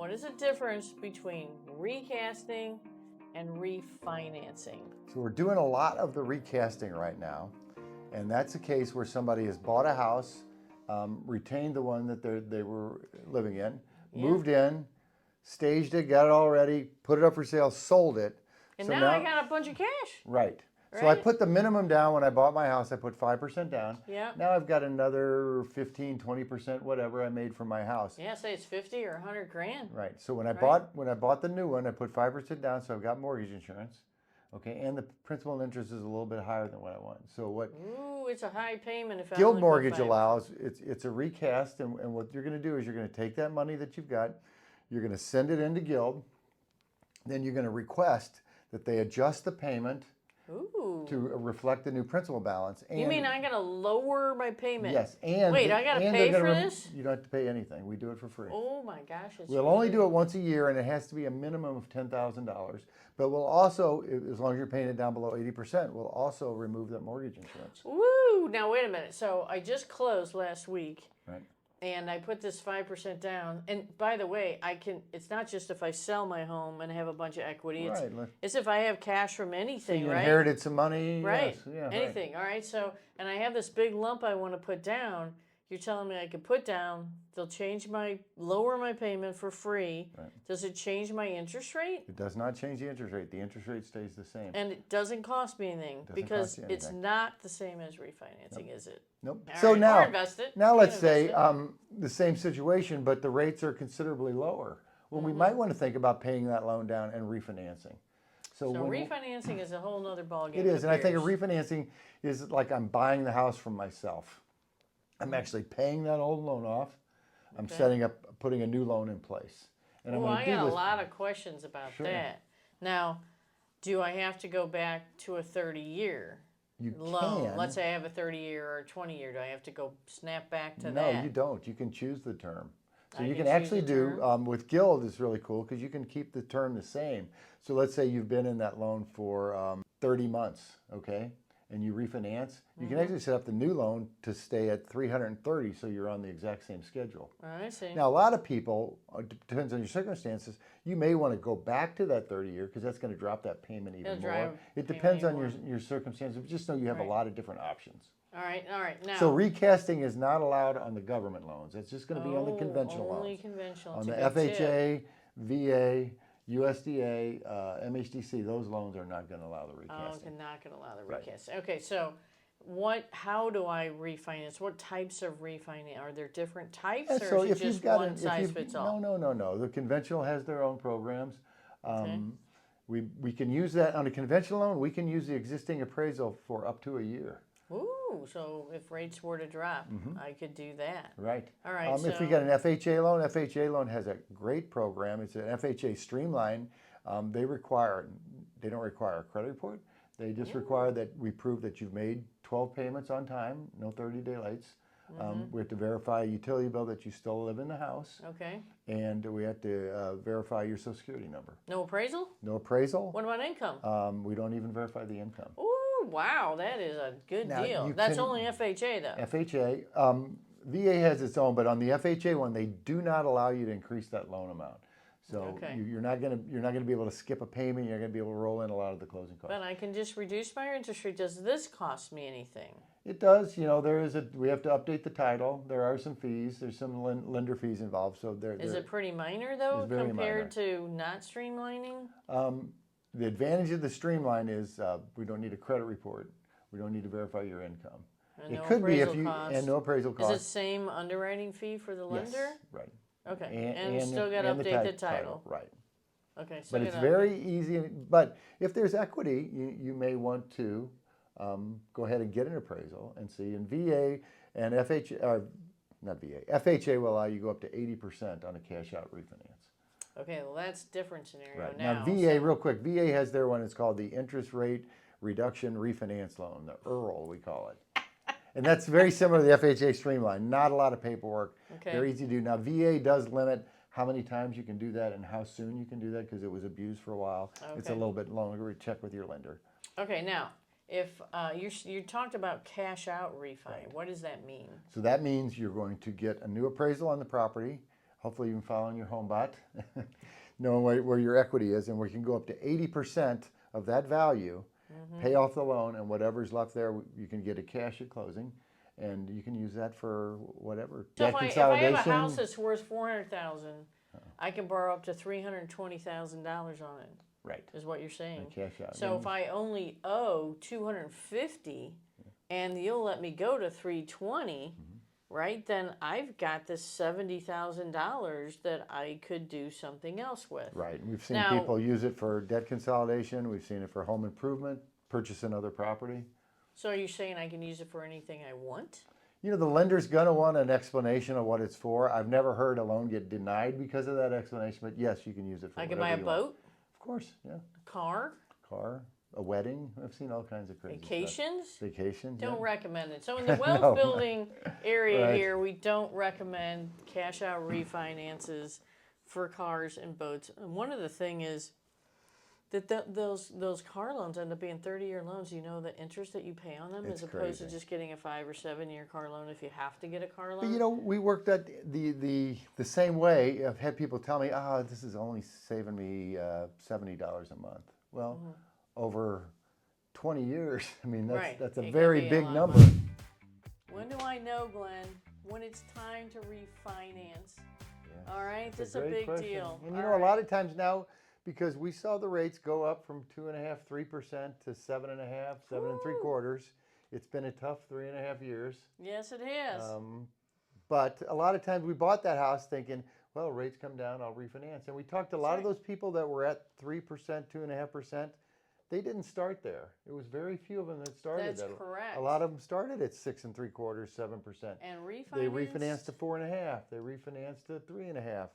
What is the difference between recasting and refinancing? So we're doing a lot of the recasting right now, and that's a case where somebody has bought a house, retained the one that they were living in, moved in, staged it, got it all ready, put it up for sale, sold it. And so now I got a bunch of cash. Right. So I put the minimum down when I bought my house. I put 5% down. Yeah. Now I've got another 15, 20%, whatever I made from my house. Yeah, say it's 50 or 100 grand. Right. So when I bought the new one, I put 5% down, so I've got mortgage insurance. Okay, and the principal and interest is a little bit higher than what I want. So what? Ooh, it's a high payment if I Guild only mortgage put 5%. allows. It's a recast, and what you're going to do is you're going to take that money that you've got, you're going to send it into Guild, then you're going to request that they adjust the payment to reflect the new principal balance. And you mean I got to lower my payment? Yes, and wait, I got to pay for this? You don't have to pay anything. We do it for free. Oh my gosh! We'll only do it once a year, and it has to be a minimum of $10,000. But we'll also, as long as you're paying it down below 80%, we'll also remove that mortgage insurance. Woo! Now wait a minute. So I just closed last week. Right. And I put this 5% down. And by the way, it's not just if I sell my home and have a bunch of equity. Right. It's if I have cash from anything, so you right? inherited some money. Right. Yes. Yeah, anything. Right. All right. So, and I have this big lump I want to put down. You're telling me I can put down, they'll lower my payment for free. Right. Does it change my interest rate? It does not change the interest rate. The interest rate stays the same. And it doesn't cost me anything because it's not the same as refinancing, Nope. is it? Nope. All so right. now let's say the same situation, but the rates are considerably lower. Well, we might want to think about paying that loan down and refinancing. So refinancing is a whole nother ballgame. It is, and I think a refinancing is like I'm buying the house from myself. I'm actually paying that old loan off. I'm putting a new loan in place. And I got a lot of questions about that. Now, do I have to go back to a 30-year loan? Can. Let's say I have a 30-year or a 20-year. Do I have to go snap back to that? No, you don't. You can choose the term. So you can actually do, with Guild, it's really cool because you can keep the term the same. So let's say you've been in that loan for 30 months, okay? And you refinance, you can actually set up the new loan to stay at 330, so you're on the exact same schedule. I see. Now, a lot of people, depends on your circumstances, you may want to go back to that 30-year because that's going to drop that payment even more. It depends on your circumstances. Just know you have a lot of different options. All right. Now, so recasting is not allowed on the government loans. It's just going to be on the conventional loans. Only conventional. On the FHA, VA, USDA, MHDC, those loans are not going to allow the recasting. Oh, not going to allow the recasting. Okay, so how do I refinance? What types of refinance? Are there different types, or is it just one size fits all? No. The conventional has their own programs. We can use that on a conventional loan. We can use the existing appraisal for up to a year. Ooh, so if rates were to drop, I could do that. Right. All right. If we got an FHA loan has a great program. It's an FHA Streamline. They don't require a credit report. They just require that we prove that you've made 12 payments on time, no 30-day lates. We have to verify a utility bill that you still live in the house. Okay. And we have to verify your Social Security number. No appraisal? No appraisal. What about income? We don't even verify the income. Ooh. Wow, that is a good deal. That's only FHA though. FHA. VA has its own, but on the FHA one, they do not allow you to increase that loan amount. So you're not going to be able to skip a payment. You're going to be able to roll in a lot of the closing costs. But I can just reduce my interest rate. Does this cost me anything? It does. We have to update the title. There are some fees. There's some lender fees involved. So is it pretty minor though compared to not streamlining? The advantage of the Streamline is we don't need a credit report. We don't need to verify your income. And it could be no appraisal cost. Is it same underwriting fee for the lender? Yes, right. Okay, and still got to update the title. Right. Okay, but it's very easy. But if there's equity, you may want to go ahead and get an appraisal and see. And VA and FHA will allow you to go up to 80% on a cash out refinance. Okay, well that's a different scenario right. Now VA, real quick, VA has their one. It's called the Interest Rate Reduction Refinance Loan, the IRRRL we call it. And that's very similar to the FHA Streamline. Not a lot of paperwork. Okay. Very easy to do. Now VA does limit how many times you can do that and how soon you can do that because it was abused for a while. Okay. It's a little bit longer. Check with your lender. Okay, now if you talked about cash out refi, what does that mean? So that means you're going to get a new appraisal on the property. hopefully even following your home bot, knowing where your equity is, and we can go up to 80% of that value, pay off the loan, and whatever's left there, you can get a cash at closing, and you can use that for whatever. So if I have a house that's worth $400,000, I can borrow up to $320,000 on it. Right. Is what you're saying. Cash out. So if I only owe $250, and you'll let me go to $320, right? Then I've got this $70,000 that I could do something else with. Right. And we've seen people use it for debt consolidation. We've seen it for home improvement, purchase another property. So are you saying I can use it for anything I want? You know, the lender's going to want an explanation of what it's for. I've never heard a loan get denied because of that explanation, but yes, you can use it for I whatever can buy a boat? Of course, yeah. A car? A wedding. I've seen all kinds of crazy Vacations? stuff. Vacation. Don't yeah. recommend it. So in the wealth building area here, we don't recommend cash out refinances for cars and boats. And one of the thing is that those car loans end up being 30-year loans. You know the interest that you pay on them as opposed to just getting a 5 or 7-year car loan if you have to get a car loan. But you know, we worked at the same way. I've had people tell me, this is only saving me $70 a month. Well, over 20 years, I mean, that's a very big number. When do I know, Glenn, when it's time to refinance? Yes. All right, this is a big deal. And you know, a lot of times now, because we saw the rates go up from 2.5%, 3% to 7.5%, 7.75%. It's been a tough 3.5 years. Yes, it has. But a lot of times we bought that house thinking, well, rates come down, I'll refinance. And we talked to a lot of those people that were at 3%, 2.5%. They didn't start there. It was very few of them that started. That's correct. A lot of them started at 6.75%, 7%. And They refinanced to 4.5%. They refinanced to 3.5%.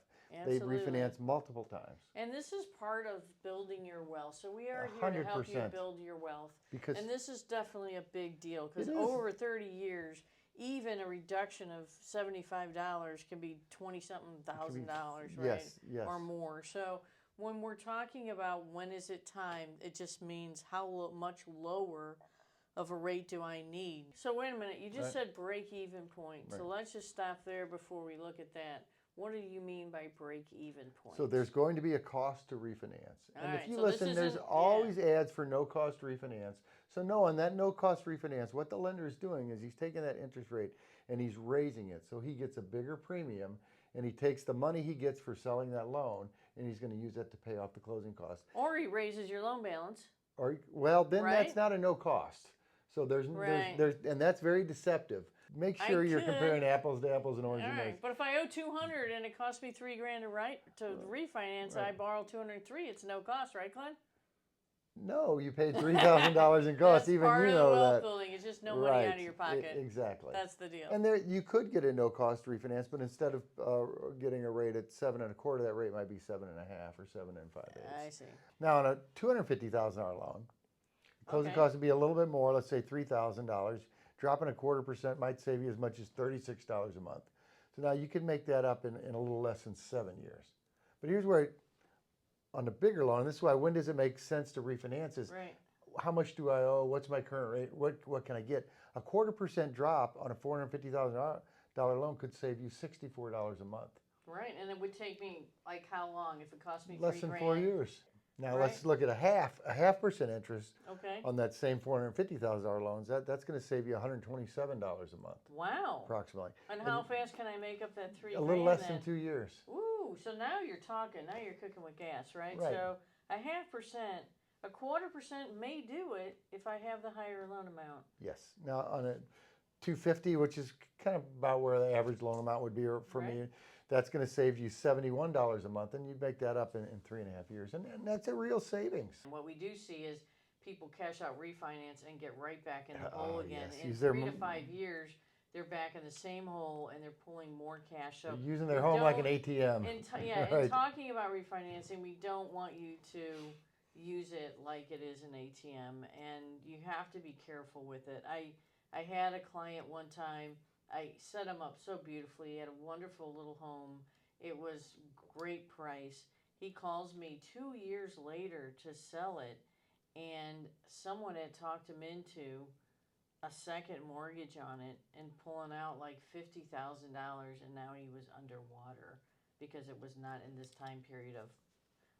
They've refinanced multiple times. And this is part of building your wealth. So we are here 100%. to help you build your wealth. And this is definitely a big deal because over 30 years, even a reduction of $75 can be $20-something thousand, right? Yes. Or more. So when we're talking about when is it time, it just means how much lower of a rate do I need. So wait a minute, you just said break-even point. Right. So let's just stop there before we look at that. What do you mean by break-even point? So there's going to be a cost to refinance. And if you listen, there's always ads for no-cost refinance. So no, on that no-cost refinance, what the lender is doing is he's taking that interest rate and he's raising it. So he gets a bigger premium and he takes the money he gets for selling that loan and he's going to use that to pay off the closing costs. Or he raises your loan balance. Or then that's not a no cost. So there's and that's very deceptive. Make sure you're comparing apples to apples and oranges and oranges. But if I owe $200 and it costs me $3,000 to refinance, I borrow $203. It's no cost, right, Glenn? No, you paid $3,000 in costs. Even part you of know the wealth that. Building. It's just no money out of your pocket. Exactly. That's the deal. And there, you could get a no-cost refinance, but instead of getting a rate at 7.25%, that rate might be 7.5 or 7.5. I see. Now, on a $250,000 loan, closing costs would be a little bit more. Let's say $3,000. Dropping 0.25% might save you as much as $36 a month. So now you can make that up in a little less than 7 years. But here's where, on the bigger loan, this is why when does it make sense to refinance is how much do I owe? What's my current rate? What can I get? A 0.25% drop on a $450,000 loan could save you $64 a month. Right, and it would take me like how long if it cost me less than 4 years. Now let's look at a half percent interest on that same $450,000 loans. That's going to save you $127 a month. Wow. Approximately. And how fast can I make up that $3,000? A little less than 2 years. Ooh, so now you're talking. Now you're cooking with gas, right? So a 0.5%, a 0.25% may do it if I have the higher loan amount. Yes. Now on a $250,000, which is kind of about where the average loan amount would be for me. That's going to save you $71 a month, and you make that up in 3.5 years, and that's a real savings. What we do see is people cash out refinance and get right back in the hole again. Yes. In 3 to 5 years, they're back in the same hole, and they're pulling more cash. So they're using their home like an ATM. And talking about refinancing, we don't want you to use it like it is an ATM, and you have to be careful with it. I had a client one time. I set him up so beautifully. He had a wonderful little home. It was great price. He calls me 2 years later to sell it, and someone had talked him into a second mortgage on it and pulling out like $50,000, and now he was underwater. because it was not in this time period of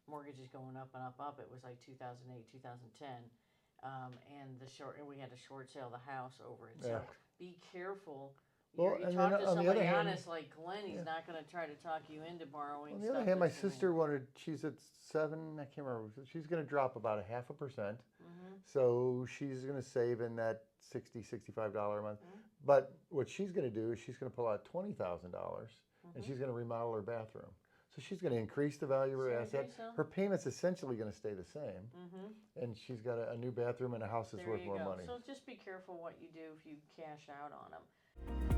mortgages going up and up. It was like 2008, 2010. And we had to short sale the house over it. So be careful. Well, You and talk then to on the somebody other hand- honest like Glenn, he's not going to try to talk you into borrowing On the stuff. other hand, my that's in sister wanted, she's at 7, I can't remember, she's going to drop about 0.5%. So she's going to save in that $60, $65 a month. But what she's going to do is she's going to pull out $20,000 and she's going to remodel her bathroom. So she's going to increase the value of her asset. So. Her payment's essentially going to stay the same. And she's got a new bathroom and a house that's worth more money. So just be careful what you do if you cash out on them.